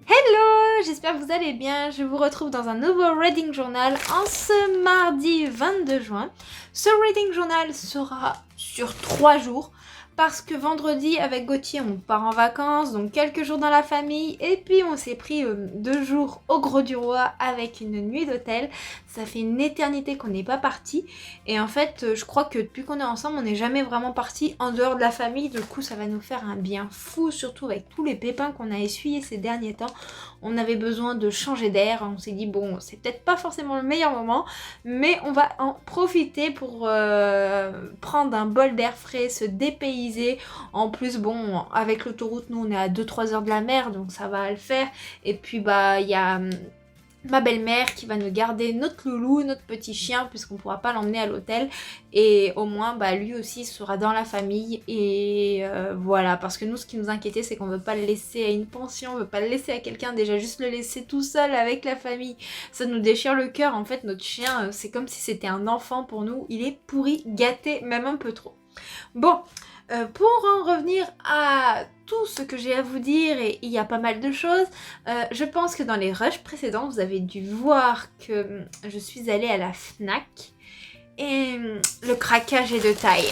Hello, j'espère que vous allez bien. Je vous retrouve dans un nouveau Reading Journal en ce mardi 22 juin. Ce Reading Journal sera sur 3 jours parce que vendredi avec Gauthier on part en vacances, donc quelques jours dans la famille et puis on s'est pris 2 jours au Gros du Roi avec une nuit d'hôtel. Ça fait une éternité qu'on n'est pas parti et en fait je crois que depuis qu'on est ensemble on n'est jamais vraiment parti en dehors de la famille. Du coup ça va nous faire un bien fou, surtout avec tous les pépins qu'on a essuyés ces derniers temps. On avait besoin de changer d'air, on s'est dit bon c'est peut-être pas forcément le meilleur moment mais on va en profiter pour prendre un bol d'air frais, se dépayser. En plus bon avec l'autoroute nous on est à 2-3 heures de la mer donc ça va le faire. Et puis bah il y a ma belle-mère qui va nous garder notre loulou, notre petit chien puisqu'on pourra pas l'emmener à l'hôtel et au moins bah lui aussi sera dans la famille et voilà, parce que nous ce qui nous inquiétait c'est qu'on veut pas le laisser à une pension, on veut pas le laisser à quelqu'un, déjà juste le laisser tout seul avec la famille ça nous déchire le cœur. En fait notre chien c'est comme si c'était un enfant pour nous, il est pourri, gâté, même un peu trop. Bon, pour en revenir à tout ce que j'ai à vous dire, et il y a pas mal de choses, je pense que dans les rushs précédents, vous avez dû voir que je suis allée à la Fnac et le craquage est de taille.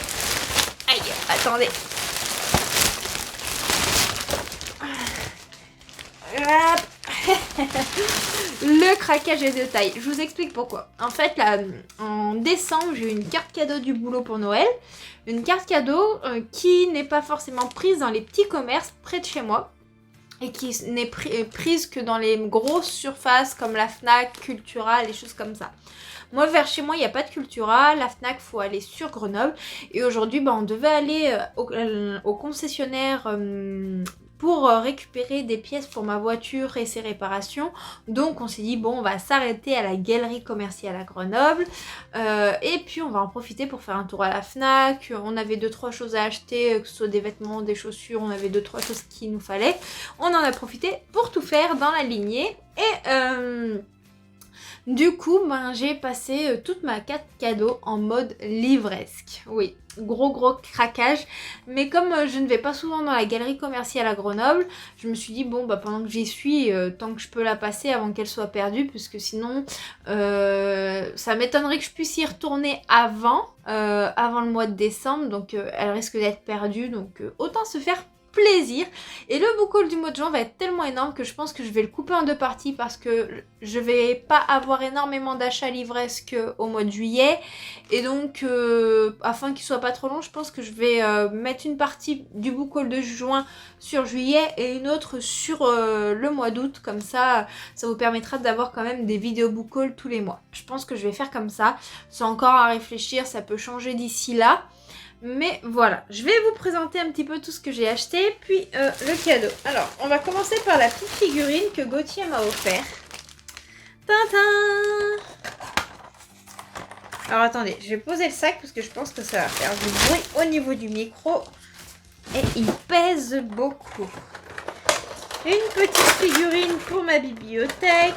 Aïe, attendez. Le craquage est de taille. Je vous explique pourquoi. En fait, là, en décembre, j'ai eu une carte cadeau du boulot pour Noël. Une carte cadeau qui n'est pas forcément prise dans les petits commerces près de chez moi. Et qui n'est prise que dans les grosses surfaces comme la Fnac, Cultura, les choses comme ça. Moi, vers chez moi, il n'y a pas de Cultura. La Fnac, il faut aller sur Grenoble. Et aujourd'hui, bah, on devait aller au concessionnaire pour récupérer des pièces pour ma voiture et ses réparations. Donc on s'est dit bon on va s'arrêter à la galerie commerciale à Grenoble et puis on va en profiter pour faire un tour à la Fnac. On avait 2-3 choses à acheter, que ce soit des vêtements, des chaussures, on avait 2-3 choses qu'il nous fallait. On en a profité pour tout faire dans la lignée et du coup, ben, j'ai passé toute ma carte cadeau en mode livresque. Oui, gros craquage. Mais comme je ne vais pas souvent dans la galerie commerciale à Grenoble, je me suis dit, bon, bah, pendant que j'y suis, tant que je peux la passer avant qu'elle soit perdue, puisque sinon, ça m'étonnerait que je puisse y retourner avant le mois de décembre. Donc, elle risque d'être perdue. Donc, autant se faire plaisir. Et le book haul du mois de juin va être tellement énorme que je pense que je vais le couper en 2 parties parce que je vais pas avoir énormément d'achats livresques au mois de juillet et donc afin qu'il soit pas trop long je pense que je vais mettre une partie du book haul de juin sur juillet et une autre sur le mois d'août, comme ça vous permettra d'avoir quand même des vidéos book haul tous les mois. Je pense que je vais faire comme ça, c'est encore à réfléchir, ça peut changer d'ici là. Mais voilà, je vais vous présenter un petit peu tout ce que j'ai acheté, puis le cadeau. Alors, on va commencer par la petite figurine que Gauthier m'a offert. Tintin! Alors attendez, je vais poser le sac parce que je pense que ça va faire du bruit au niveau du micro. Et il pèse beaucoup. Une petite figurine pour ma bibliothèque.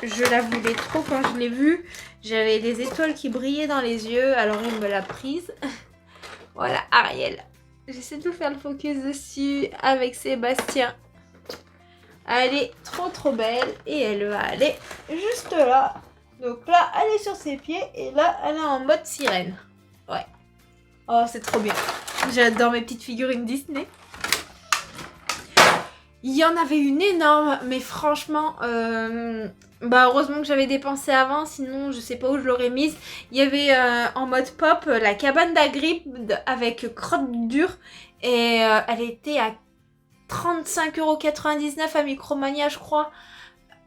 Je la voulais trop quand je l'ai vue. J'avais des étoiles qui brillaient dans les yeux, alors il me l'a prise. Voilà, Ariel. J'essaie de vous faire le focus dessus avec Sébastien. Elle est trop belle et elle va aller juste là. Donc là, elle est sur ses pieds et là, elle est en mode sirène. Ouais. Oh, c'est trop bien. J'adore mes petites figurines Disney. Il y en avait une énorme, mais franchement, bah heureusement que j'avais dépensé avant, sinon je sais pas où je l'aurais mise. Il y avait en mode pop la cabane d'Hagrid avec crotte dure et elle était à 35,99€ à Micromania je crois.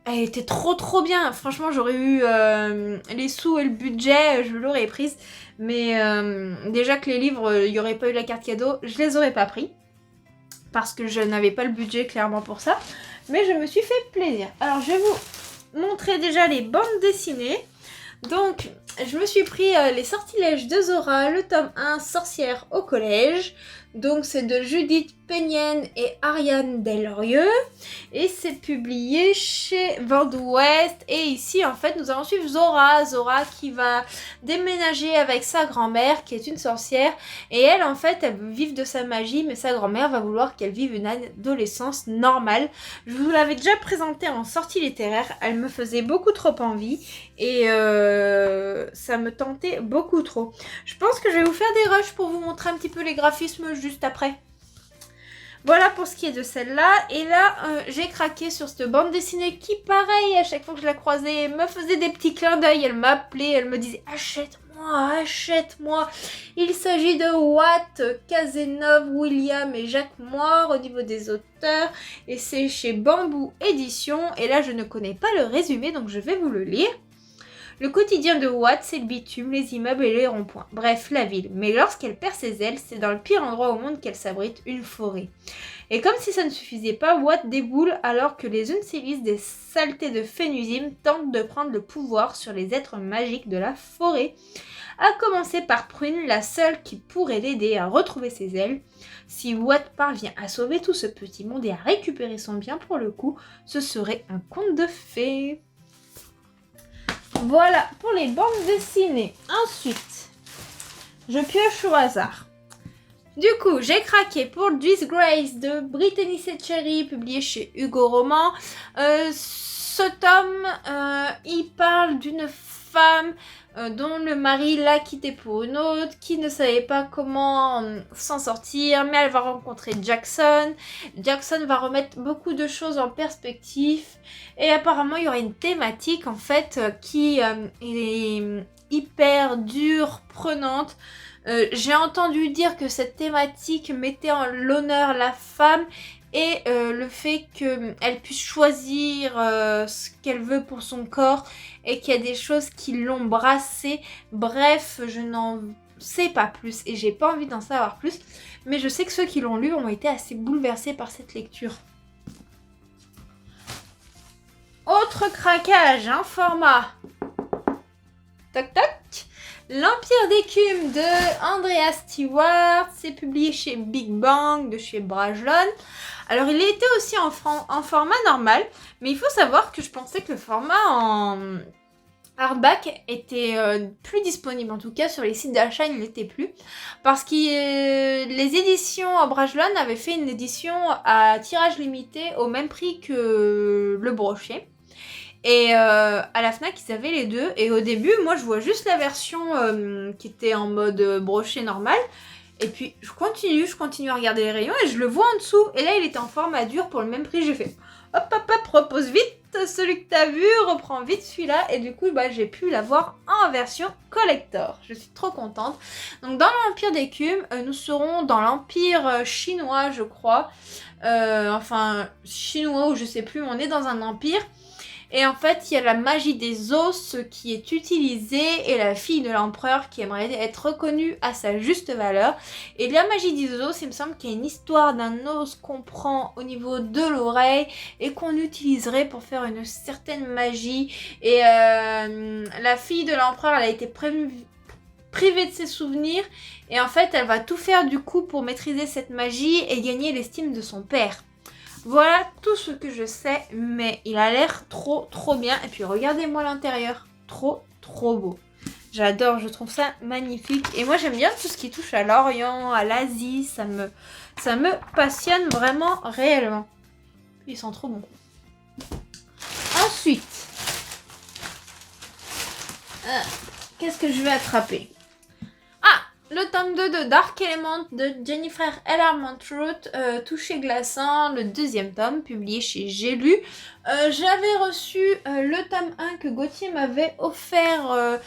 Elle était trop bien, franchement j'aurais eu les sous et le budget, je l'aurais prise. Mais déjà que les livres, il n'y aurait pas eu la carte cadeau, je les aurais pas pris. Parce que je n'avais pas le budget clairement pour ça. Mais je me suis fait plaisir. Alors je vais vous montrer déjà les bandes dessinées. Donc je me suis pris Les Sortilèges de Zora, le tome 1, Sorcière au collège. Donc c'est de Judith Peignien et Ariane Delrieux. Et c'est publié chez Vent d'Ouest. Et ici, en fait, nous allons suivre Zora. Zora qui va déménager avec sa grand-mère, qui est une sorcière. Et elle, en fait, elle veut vivre de sa magie, mais sa grand-mère va vouloir qu'elle vive une adolescence normale. Je vous l'avais déjà présentée en sortie littéraire. Elle me faisait beaucoup trop envie. Et ça me tentait beaucoup trop. Je pense que je vais vous faire des rushs pour vous montrer un petit peu les graphismes juste après. Voilà pour ce qui est de celle-là. Et là, j'ai craqué sur cette bande dessinée qui, pareil, à chaque fois que je la croisais, me faisait des petits clins d'œil. Elle m'appelait, elle me disait « Achète-moi, achète-moi ». Il s'agit de Watt, Cazeneuve, William et Jacques Moir au niveau des auteurs. Et c'est chez Bambou Éditions. Et là, je ne connais pas le résumé, donc je vais vous le lire. Le quotidien de Watt, c'est le bitume, les immeubles et les ronds-points. Bref, la ville. Mais lorsqu'elle perd ses ailes, c'est dans le pire endroit au monde qu'elle s'abrite, une forêt. Et comme si ça ne suffisait pas, Watt déboule alors que les Unsélis des saletés de Fénusime tentent de prendre le pouvoir sur les êtres magiques de la forêt. À commencer par Prune, la seule qui pourrait l'aider à retrouver ses ailes. Si Watt parvient à sauver tout ce petit monde et à récupérer son bien pour le coup, ce serait un conte de fées. Voilà pour les bandes dessinées. Ensuite, je pioche au hasard. Du coup, j'ai craqué pour Disgrace de Brittany Setcheri, publié chez Hugo Roman. Ce tome, il parle d'une femme dont le mari l'a quittée pour une autre, qui ne savait pas comment s'en sortir, mais elle va rencontrer Jackson. Jackson va remettre beaucoup de choses en perspective, et apparemment il y aura une thématique en fait qui est hyper dure, prenante. J'ai entendu dire que cette thématique mettait en l'honneur la femme et le fait qu'elle puisse choisir ce qu'elle veut pour son corps et qu'il y a des choses qui l'ont brassée. Bref, je n'en sais pas plus et j'ai pas envie d'en savoir plus. Mais je sais que ceux qui l'ont lu ont été assez bouleversés par cette lecture. Autre craquage, un format. Toc toc. L'Empire d'écume de Andrea Stewart, c'est publié chez Big Bang de chez Brajlon. Alors il était aussi en format normal, mais il faut savoir que je pensais que le format en hardback était plus disponible, en tout cas sur les sites d'achat il n'était plus, parce que les éditions Brajlon avaient fait une édition à tirage limité au même prix que le brochet. Et à la Fnac, ils avaient les deux. Et au début, moi, je vois juste la version qui était en mode brochet normal. Et puis, je continue à regarder les rayons et je le vois en dessous. Et là, il était en format dur pour le même prix. J'ai fait hop, hop, hop, repose vite celui que t'as vu, reprends vite celui-là. Et du coup, j'ai pu l'avoir en version collector. Je suis trop contente. Donc, dans l'Empire d'écume, nous serons dans l'Empire chinois, je crois. Enfin, chinois ou je sais plus, on est dans un empire. Et en fait, il y a la magie des os qui est utilisée et la fille de l'empereur qui aimerait être reconnue à sa juste valeur. Et la magie des os, il me semble qu'il y a une histoire d'un os qu'on prend au niveau de l'oreille et qu'on utiliserait pour faire une certaine magie. Et la fille de l'empereur, elle a été privée de ses souvenirs. Et en fait, elle va tout faire du coup pour maîtriser cette magie et gagner l'estime de son père. Voilà tout ce que je sais, mais il a l'air trop bien. Et puis regardez-moi l'intérieur, trop beau. J'adore, je trouve ça magnifique. Et moi j'aime bien tout ce qui touche à l'Orient, à l'Asie, ça me passionne vraiment réellement. Ils sont trop bons. Ensuite, qu'est-ce que je vais attraper ? Le tome 2 de Dark Element de Jennifer L.R. Montrout, Toucher glaçant, le deuxième tome, publié chez J'ai lu. J'avais reçu le tome 1 que Gauthier m'avait offert,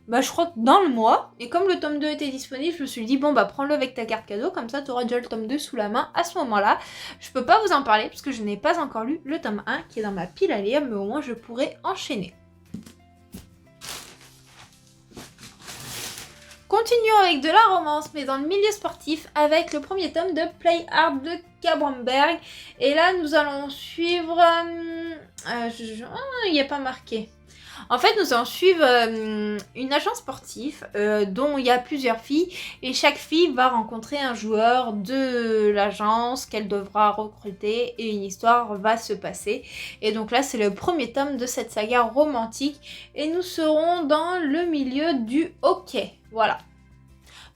je crois que dans le mois. Et comme le tome 2 était disponible, je me suis dit, bon prends-le avec ta carte cadeau, comme ça tu auras déjà le tome 2 sous la main à ce moment-là. Je peux pas vous en parler, parce que je n'ai pas encore lu le tome 1 qui est dans ma pile à lire, mais au moins je pourrai enchaîner. Continuons avec de la romance, mais dans le milieu sportif, avec le premier tome de Play Hard de K. Bromberg. Et là, nous allons suivre... il n'y a pas marqué. En fait, nous allons suivre une agence sportive dont il y a plusieurs filles. Et chaque fille va rencontrer un joueur de l'agence qu'elle devra recruter. Et une histoire va se passer. Et donc là, c'est le premier tome de cette saga romantique. Et nous serons dans le milieu du hockey. Voilà.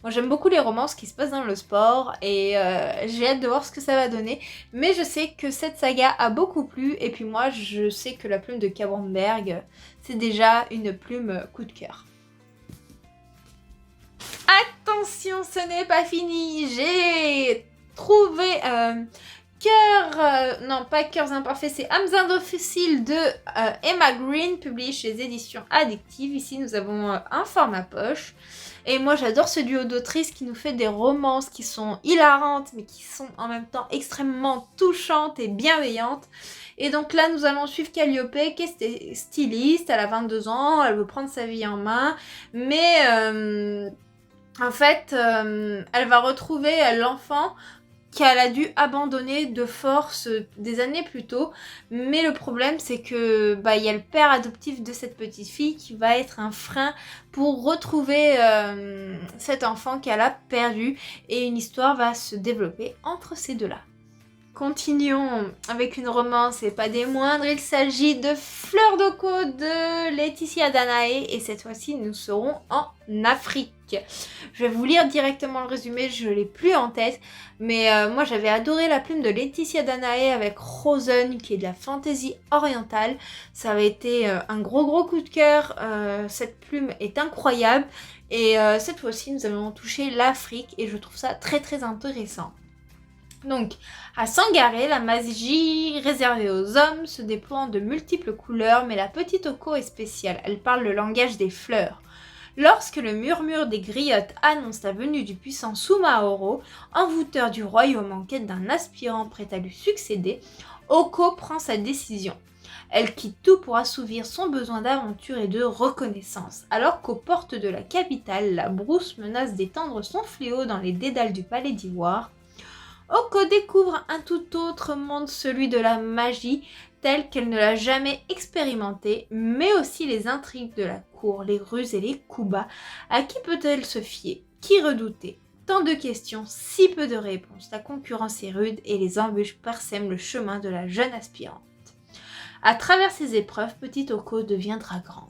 Moi j'aime beaucoup les romances qui se passent dans le sport et j'ai hâte de voir ce que ça va donner. Mais je sais que cette saga a beaucoup plu et puis moi je sais que la plume de K. Bromberg c'est déjà une plume coup de cœur. Attention, ce n'est pas fini, j'ai trouvé non pas Cœurs imparfaits, c'est âmes indociles de Emma Green, publié chez les éditions Addictive. Ici nous avons un format poche. Et moi j'adore ce duo d'autrices qui nous fait des romances qui sont hilarantes mais qui sont en même temps extrêmement touchantes et bienveillantes. Et donc là nous allons suivre Calliope qui est styliste, elle a 22 ans, elle veut prendre sa vie en main. Mais en fait elle va retrouver l'enfant qu'elle a dû abandonner de force des années plus tôt. Mais le problème, c'est que il y a le père adoptif de cette petite fille qui va être un frein pour retrouver cet enfant qu'elle a perdu. Et une histoire va se développer entre ces deux-là. Continuons avec une romance et pas des moindres. Il s'agit de Fleur d'Oko de Laetitia Danae et cette fois-ci nous serons en Afrique. Je vais vous lire directement le résumé, je l'ai plus en tête, mais moi j'avais adoré la plume de Laetitia Danae avec Rosen qui est de la fantaisie orientale. Ça avait été un gros coup de cœur, cette plume est incroyable et cette fois-ci nous allons toucher l'Afrique et je trouve ça très intéressant. Donc, à Sangaré, la magie réservée aux hommes se déploie en de multiples couleurs, mais la petite Oko est spéciale, elle parle le langage des fleurs. Lorsque le murmure des griottes annonce la venue du puissant Sumaoro, envoûteur du royaume en quête d'un aspirant prêt à lui succéder, Oko prend sa décision. Elle quitte tout pour assouvir son besoin d'aventure et de reconnaissance. Alors qu'aux portes de la capitale, la brousse menace d'étendre son fléau dans les dédales du palais d'Ivoire, Oko découvre un tout autre monde, celui de la magie, tel qu'elle ne l'a jamais expérimenté, mais aussi les intrigues de la cour, les ruses et les coups bas. À qui peut-elle se fier? Qui redouter? Tant de questions, si peu de réponses. La concurrence est rude et les embûches parsèment le chemin de la jeune aspirante. À travers ces épreuves, petite Oko deviendra grande.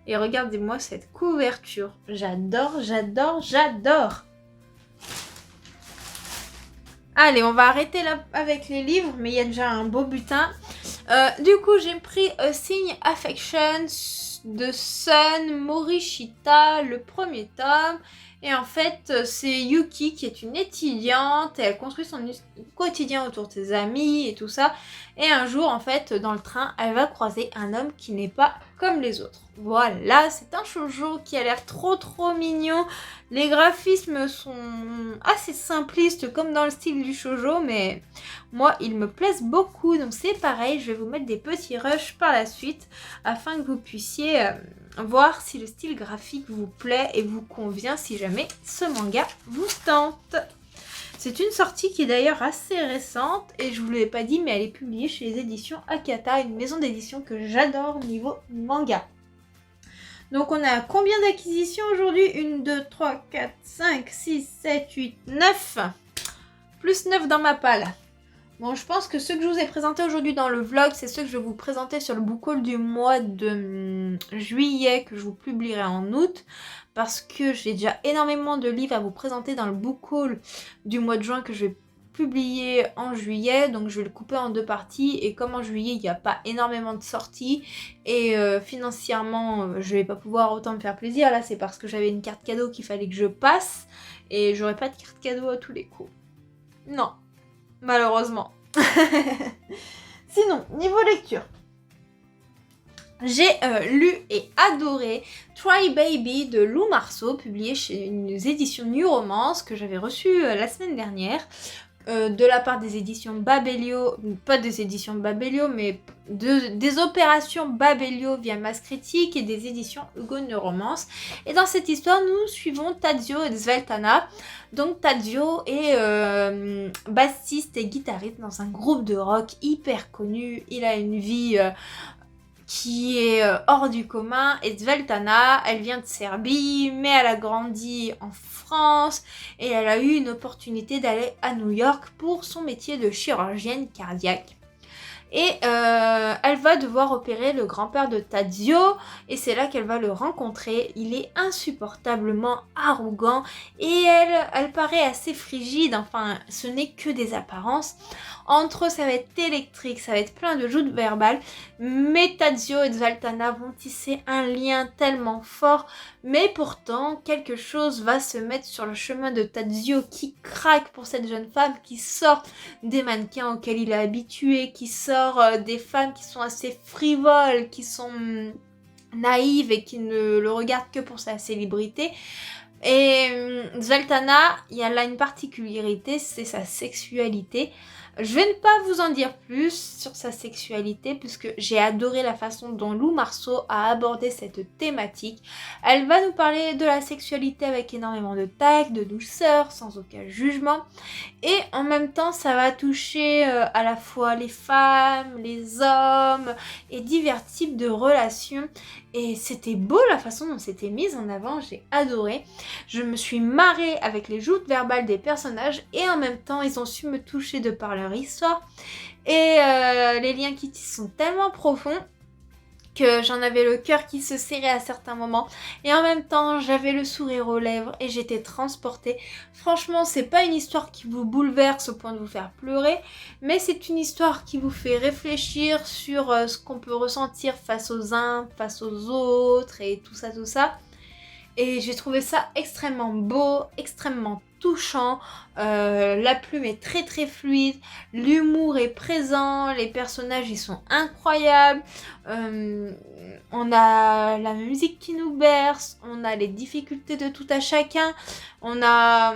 Et regardez-moi cette couverture. J'adore. Allez, on va arrêter là avec les livres, mais il y a déjà un beau butin. Du coup, j'ai pris A Sign Affection de Sun Morishita, le premier tome. Et en fait, c'est Yuki qui est une étudiante et elle construit son quotidien autour de ses amis et tout ça. Et un jour, en fait, dans le train, elle va croiser un homme qui n'est pas comme les autres. Voilà, c'est un shoujo qui a l'air trop mignon. Les graphismes sont assez simplistes comme dans le style du shoujo, mais moi, ils me plaisent beaucoup. Donc c'est pareil, je vais vous mettre des petits rushs par la suite afin que vous puissiez voir si le style graphique vous plaît et vous convient si jamais ce manga vous tente. C'est une sortie qui est d'ailleurs assez récente et je vous l'ai pas dit mais elle est publiée chez les éditions Akata, une maison d'édition que j'adore au niveau manga. Donc on a combien d'acquisitions aujourd'hui? 1, 2, 3, 4, 5, 6, 7, 8, 9. Plus 9 dans ma palle. Bon, je pense que ceux que je vous ai présentés aujourd'hui dans le vlog, c'est ceux que je vais vous présenter sur le book haul du mois de juillet que je vous publierai en août. Parce que j'ai déjà énormément de livres à vous présenter dans le book haul du mois de juin que je vais publier en juillet. Donc je vais le couper en 2 parties. Et comme en juillet, il n'y a pas énormément de sorties. Et financièrement, je vais pas pouvoir autant me faire plaisir. Là, c'est parce que j'avais une carte cadeau qu'il fallait que je passe. Et j'aurai pas de carte cadeau à tous les coups. Non. Malheureusement. Sinon, niveau lecture, j'ai lu et adoré Try Baby de Lou Marceau, publié chez une édition New Romance que j'avais reçue la semaine dernière. de la part des éditions Babelio, pas des éditions Babelio, mais des opérations Babelio via Mass Critique et des éditions Hugo Neuromance. Et dans cette histoire, nous suivons Tadzio et Sveltana. Donc Tadzio est bassiste et guitariste dans un groupe de rock hyper connu. Il a une vie qui est hors du commun. Et Sveltana, elle vient de Serbie, mais elle a grandi en France et elle a eu une opportunité d'aller à New York pour son métier de chirurgienne cardiaque. Et elle va devoir opérer le grand-père de Tadzio et c'est là qu'elle va le rencontrer. Il est insupportablement arrogant et elle paraît assez frigide, enfin ce n'est que des apparences. Entre eux ça va être électrique, ça va être plein de joutes verbales, mais Tadzio et Sveltana vont tisser un lien tellement fort, mais pourtant quelque chose va se mettre sur le chemin de Tadzio qui craque pour cette jeune femme, qui sort des mannequins auxquels il est habitué, qui sort des femmes qui sont assez frivoles, qui sont naïves et qui ne le regardent que pour sa célébrité. Et Sveltana, il y a là une particularité, c'est sa sexualité. Je vais ne pas vous en dire plus sur sa sexualité puisque j'ai adoré la façon dont Lou Marceau a abordé cette thématique. Elle va nous parler de la sexualité avec énormément de tact, de douceur, sans aucun jugement. Et en même temps, ça va toucher à la fois les femmes, les hommes et divers types de relations. Et c'était beau la façon dont c'était mise en avant, j'ai adoré. Je me suis marrée avec les joutes verbales des personnages et en même temps, ils ont su me toucher de par leur histoire. Et les liens qui tissent sont tellement profonds que j'en avais le cœur qui se serrait à certains moments et en même temps j'avais le sourire aux lèvres et j'étais transportée. Franchement, c'est pas une histoire qui vous bouleverse au point de vous faire pleurer, mais c'est une histoire qui vous fait réfléchir sur ce qu'on peut ressentir face aux uns, face aux autres et tout ça. Et j'ai trouvé ça extrêmement beau, extrêmement touchant. La plume est très très fluide, l'humour est présent, les personnages ils sont incroyables. On a la musique qui nous berce, on a les difficultés de tout à chacun, on a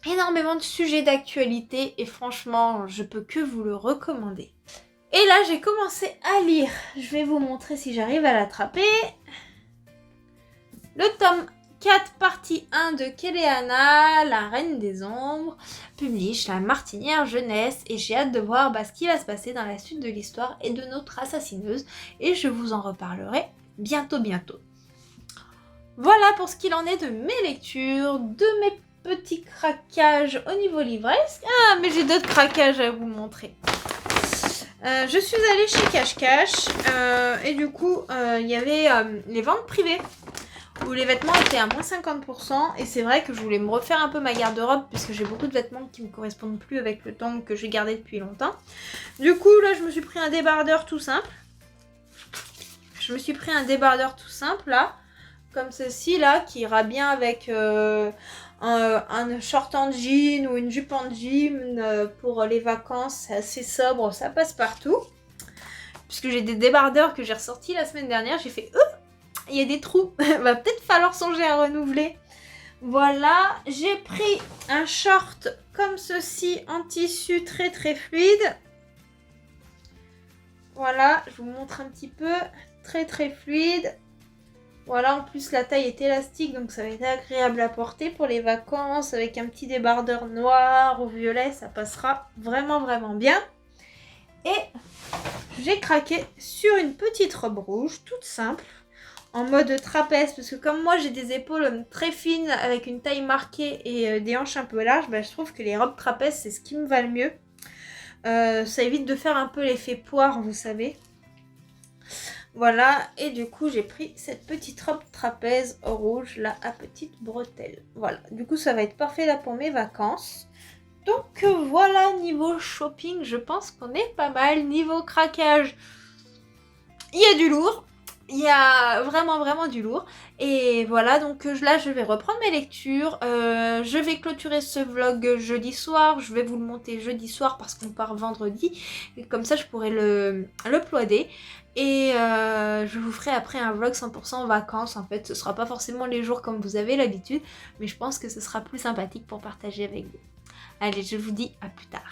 énormément de sujets d'actualité et franchement je peux que vous le recommander. Et là j'ai commencé à lire, je vais vous montrer si j'arrive à l'attraper. Le tome 4, partie 1 de Keleana, la Reine des Ombres, publie La Martinière Jeunesse, et j'ai hâte de voir ce qui va se passer dans la suite de l'histoire et de notre assassineuse, et je vous en reparlerai bientôt. Voilà pour ce qu'il en est de mes lectures, de mes petits craquages au niveau livresque. Ah, mais j'ai d'autres craquages à vous montrer. Je suis allée chez Cache et du coup, il y avait les ventes privées où les vêtements étaient à moins 50% et c'est vrai que je voulais me refaire un peu ma garde-robe puisque j'ai beaucoup de vêtements qui me correspondent plus avec le temps que j'ai gardé depuis longtemps. Du coup là je me suis pris un débardeur tout simple. Là, comme ceci là, qui ira bien avec un short en jean ou une jupe en jean pour les vacances. C'est assez sobre, ça passe partout. Puisque j'ai des débardeurs que j'ai ressortis la semaine dernière, j'ai fait il y a des trous, va peut-être falloir songer à renouveler. Voilà, j'ai pris un short comme ceci en tissu très très fluide. Voilà, je vous montre un petit peu, très très fluide. Voilà, en plus la taille est élastique donc ça va être agréable à porter pour les vacances avec un petit débardeur noir ou violet, ça passera vraiment bien. Et j'ai craqué sur une petite robe rouge toute simple, en mode trapèze, parce que comme moi j'ai des épaules très fines avec une taille marquée et des hanches un peu larges, je trouve que les robes trapèzes c'est ce qui me va le mieux. Ça évite de faire un peu l'effet poire, vous savez. Voilà, et du coup j'ai pris cette petite robe trapèze rouge là à petites bretelles. Voilà, du coup ça va être parfait là pour mes vacances. Donc voilà, niveau shopping, je pense qu'on est pas mal. Niveau craquage, il y a du lourd. Il y a vraiment du lourd. Et voilà, donc là je vais reprendre mes lectures. Je vais clôturer ce vlog jeudi soir. Je vais vous le monter jeudi soir parce qu'on part vendredi. Et comme ça je pourrai le uploader. Et je vous ferai après un vlog 100% vacances. En fait, ce sera pas forcément les jours comme vous avez l'habitude. Mais je pense que ce sera plus sympathique pour partager avec vous. Allez, je vous dis à plus tard.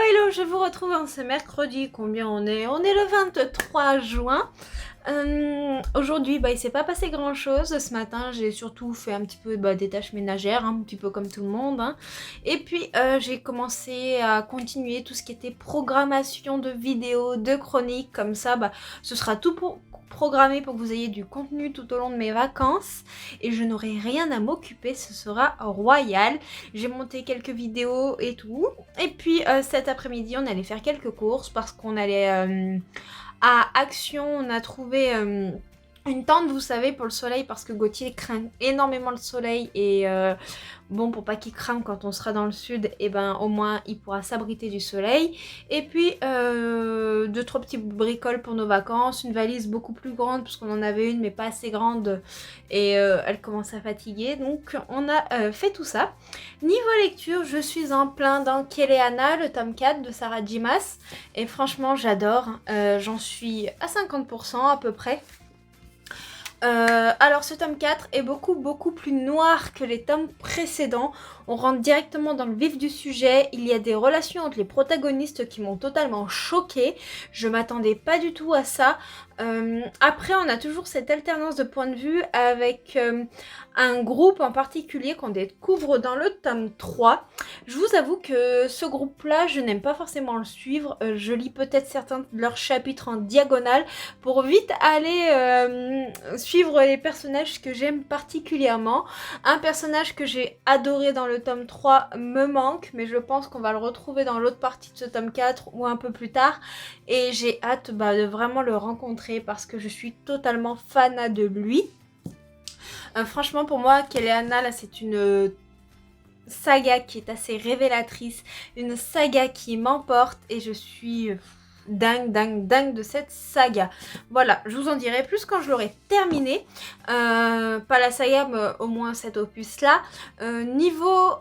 Hello, je vous retrouve en ce mercredi. Combien on est? On est le 23 juin. Aujourd'hui, il s'est pas passé grand chose. Ce matin, j'ai surtout fait un petit peu des tâches ménagères, un petit peu comme tout le monde. Et puis, j'ai commencé à continuer tout ce qui était programmation de vidéos, de chroniques. Comme ça, ce sera tout programmé pour que vous ayez du contenu tout au long de mes vacances. Et je n'aurai rien à m'occuper, ce sera royal. J'ai monté quelques vidéos et tout. Et puis, cet après-midi, on allait faire quelques courses parce qu'on allait... à Action, on a trouvé une tente, vous savez, pour le soleil, parce que Gauthier craint énormément le soleil et bon, pour pas qu'il crame quand on sera dans le sud, et au moins il pourra s'abriter du soleil. Et puis 2-3 petits bricoles pour nos vacances, une valise beaucoup plus grande parce qu'on en avait une mais pas assez grande et elle commence à fatiguer, donc on a fait tout ça. Niveau lecture, je suis en plein dans Keleana, le tome 4 de Sarah J. Maas, et franchement j'adore, j'en suis à 50% à peu près. Alors ce tome 4 est beaucoup plus noir que les tomes précédents. On rentre directement dans le vif du sujet. Il y a des relations entre les protagonistes qui m'ont totalement choquée. Je m'attendais pas du tout à ça. Après, on a toujours cette alternance de points de vue avec un groupe en particulier qu'on découvre dans le tome 3. Je vous avoue que ce groupe-là, je n'aime pas forcément le suivre. Je lis peut-être certains de leurs chapitres en diagonale pour vite aller suivre les personnages que j'aime particulièrement. Un personnage que j'ai adoré dans le tome 3 me manque, mais je pense qu'on va le retrouver dans l'autre partie de ce tome 4 ou un peu plus tard. Et j'ai hâte de vraiment le rencontrer parce que je suis totalement fan de lui. Franchement, pour moi, Keleana, là, c'est une saga qui est assez révélatrice, une saga qui m'emporte et je suis dingue de cette saga. Voilà, je vous en dirai plus quand je l'aurai terminé. Pas la saga, mais au moins cet opus là. Niveau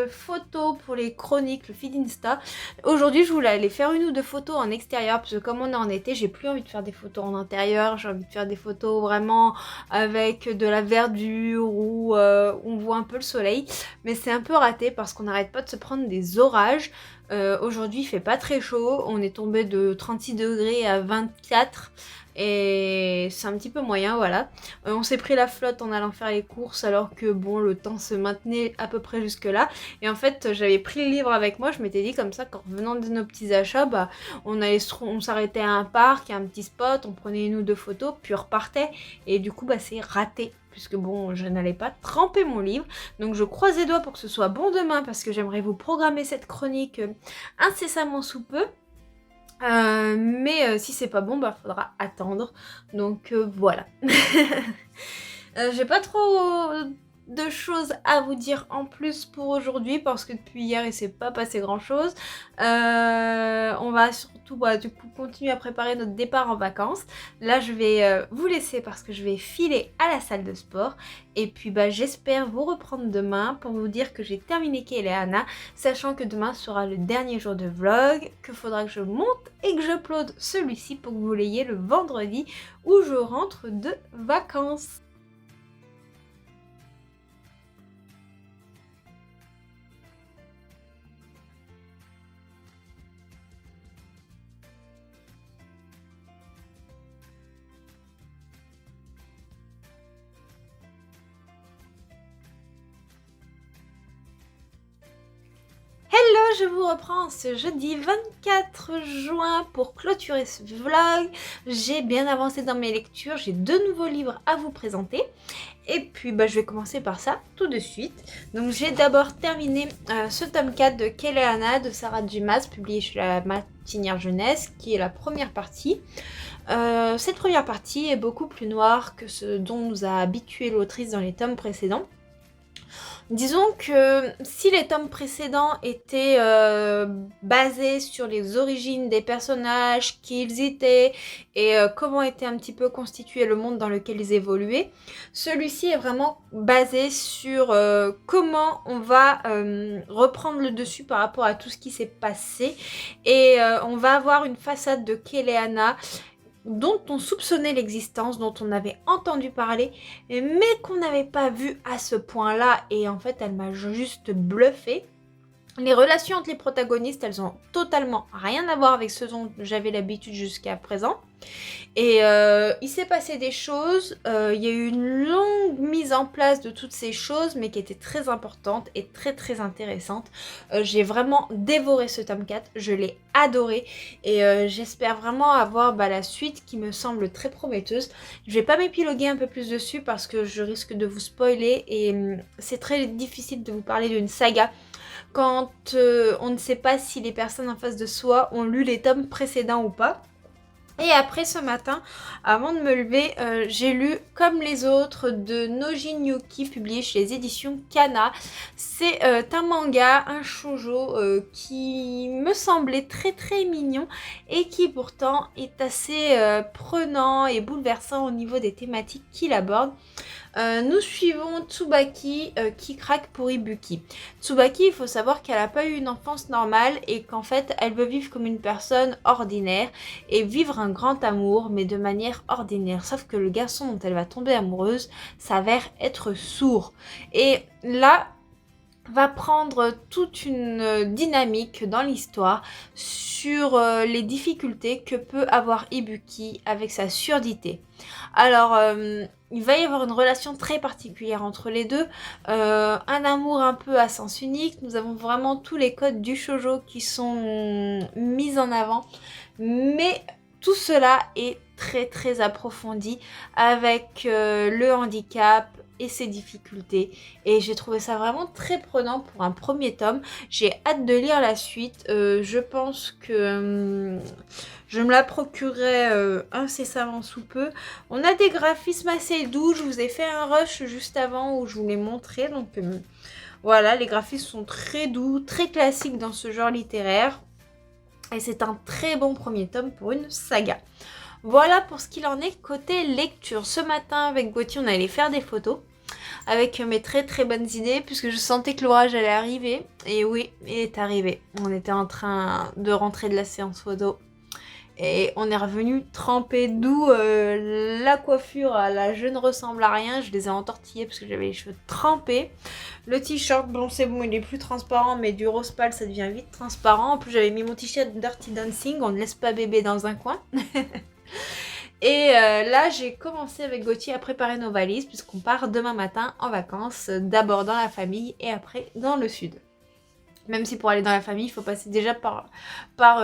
photo pour les chroniques, le feed Insta, aujourd'hui je voulais aller faire une ou deux photos en extérieur parce que comme on est en été, j'ai plus envie de faire des photos en intérieur, j'ai envie de faire des photos vraiment avec de la verdure où on voit un peu le soleil, mais c'est un peu raté parce qu'on n'arrête pas de se prendre des orages. Aujourd'hui il fait pas très chaud, on est tombé de 36 degrés à 24 et c'est un petit peu moyen, voilà. On s'est pris la flotte en allant faire les courses alors que bon, le temps se maintenait à peu près jusque là, et en fait j'avais pris le livre avec moi, je m'étais dit comme ça qu'en revenant de nos petits achats, on s'arrêtait à un parc, à un petit spot, on prenait une ou deux photos puis on repartait, et du coup c'est raté puisque bon, je n'allais pas tremper mon livre. Donc je croise les doigts pour que ce soit bon demain parce que j'aimerais vous programmer cette chronique incessamment sous peu. Mais si c'est pas bon, faudra attendre. Donc voilà. J'ai pas trop de choses à vous dire en plus pour aujourd'hui parce que depuis hier il s'est pas passé grand chose. On va surtout du coup continuer à préparer notre départ en vacances. Là je vais vous laisser parce que je vais filer à la salle de sport et puis j'espère vous reprendre demain pour vous dire que j'ai terminé Keleana, sachant que demain sera le dernier jour de vlog, que faudra que je monte et que j'uploade celui-ci pour que vous l'ayez le vendredi où je rentre de vacances. Hello, je vous reprends ce jeudi 24 juin pour clôturer ce vlog. J'ai bien avancé dans mes lectures, j'ai 2 nouveaux livres à vous présenter. Et puis je vais commencer par ça tout de suite. Donc j'ai d'abord terminé ce tome 4 de Kéléana de Sarah Dumas, publié chez la Martinière Jeunesse, qui est la première partie. Cette première partie est beaucoup plus noire que ce dont nous a habitué l'autrice dans les tomes précédents. Disons que si les tomes précédents étaient basés sur les origines des personnages, qui ils étaient et comment était un petit peu constitué le monde dans lequel ils évoluaient, celui-ci est vraiment basé sur comment on va reprendre le dessus par rapport à tout ce qui s'est passé et on va avoir une façade de Kéléana dont on soupçonnait l'existence, dont on avait entendu parler, mais qu'on n'avait pas vu à ce point-là. Et en fait, elle m'a juste bluffée. Les relations entre les protagonistes, elles ont totalement rien à voir avec ce dont j'avais l'habitude jusqu'à présent. Et il s'est passé des choses, il y a eu une longue mise en place de toutes ces choses, mais qui était très importante et très très intéressante. J'ai vraiment dévoré ce tome 4, je l'ai adoré et j'espère vraiment avoir la suite qui me semble très prometteuse. Je vais pas m'épiloguer un peu plus dessus parce que je risque de vous spoiler et c'est très difficile de vous parler d'une saga quand on ne sait pas si les personnes en face de soi ont lu les tomes précédents ou pas. Et après ce matin, avant de me lever, j'ai lu Comme les autres de Nojin Yuki, publié chez les éditions Kana. C'est un manga, un shoujo qui me semblait très très mignon et qui pourtant est assez prenant et bouleversant au niveau des thématiques qu'il aborde. Nous suivons Tsubaki qui craque pour Ibuki. Tsubaki, il faut savoir qu'elle n'a pas eu une enfance normale et qu'en fait, elle veut vivre comme une personne ordinaire et vivre un grand amour, mais de manière ordinaire. Sauf que le garçon dont elle va tomber amoureuse s'avère être sourd. Et là, va prendre toute une dynamique dans l'histoire sur les difficultés que peut avoir Ibuki avec sa surdité. Alors, il va y avoir une relation très particulière entre les deux, un amour un peu à sens unique. Nous avons vraiment tous les codes du shoujo qui sont mis en avant, mais tout cela est très très approfondi avec le handicap et ses difficultés, et j'ai trouvé ça vraiment très prenant pour un premier tome. J'ai hâte de lire la suite. Je pense que je me la procurerai incessamment sous peu. On a des graphismes assez doux, je vous ai fait un rush juste avant où je vous l'ai montré, donc voilà, les graphismes sont très doux, très classiques dans ce genre littéraire, et c'est un très bon premier tome pour une saga. Voilà pour ce qu'il en est côté lecture. Ce matin avec Gauthier, on allait faire des photos avec mes très très bonnes idées puisque je sentais que l'orage allait arriver. Et oui, il est arrivé. On était en train de rentrer de la séance photo et on est revenu trempé, d'où la coiffure à la je ne ressemble à rien. Je les ai entortillés parce que j'avais les cheveux trempés. Le t-shirt, bon c'est bon, il est plus transparent, mais du rose pâle ça devient vite transparent. En plus j'avais mis mon t-shirt Dirty Dancing, on ne laisse pas bébé dans un coin. Et là j'ai commencé avec Gauthier à préparer nos valises puisqu'on part demain matin en vacances, d'abord dans la famille et après dans le sud. Même si pour aller dans la famille, il faut passer déjà par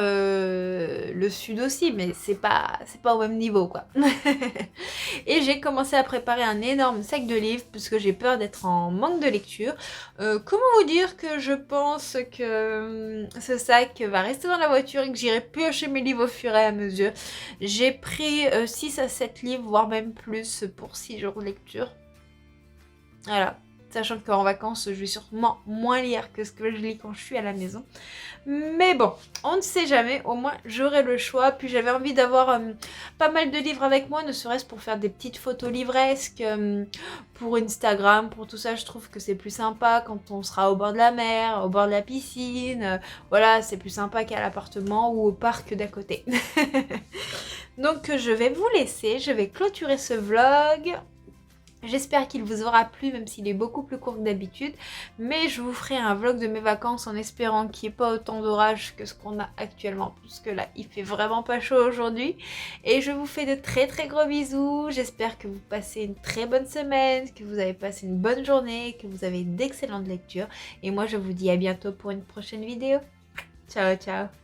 le sud aussi, mais c'est pas au même niveau quoi. Et j'ai commencé à préparer un énorme sac de livres puisque j'ai peur d'être en manque de lecture. Comment vous dire que je pense que ce sac va rester dans la voiture et que j'irai piocher mes livres au fur et à mesure. J'ai pris 6 à 7 livres, voire même plus pour 6 jours de lecture. Voilà. Sachant qu'en vacances, je vais sûrement moins lire que ce que je lis quand je suis à la maison. Mais bon, on ne sait jamais, au moins j'aurai le choix. Puis j'avais envie d'avoir pas mal de livres avec moi, ne serait-ce pour faire des petites photos livresques, pour Instagram, pour tout ça. Je trouve que c'est plus sympa quand on sera au bord de la mer, au bord de la piscine. Voilà, c'est plus sympa qu'à l'appartement ou au parc d'à côté. Donc je vais vous laisser, je vais clôturer ce vlog. J'espère qu'il vous aura plu, même s'il est beaucoup plus court que d'habitude. Mais je vous ferai un vlog de mes vacances en espérant qu'il n'y ait pas autant d'orage que ce qu'on a actuellement. Parce que là, il fait vraiment pas chaud aujourd'hui. Et je vous fais de très très gros bisous. J'espère que vous passez une très bonne semaine, que vous avez passé une bonne journée, que vous avez d'excellentes lectures. Et moi, je vous dis à bientôt pour une prochaine vidéo. Ciao, ciao!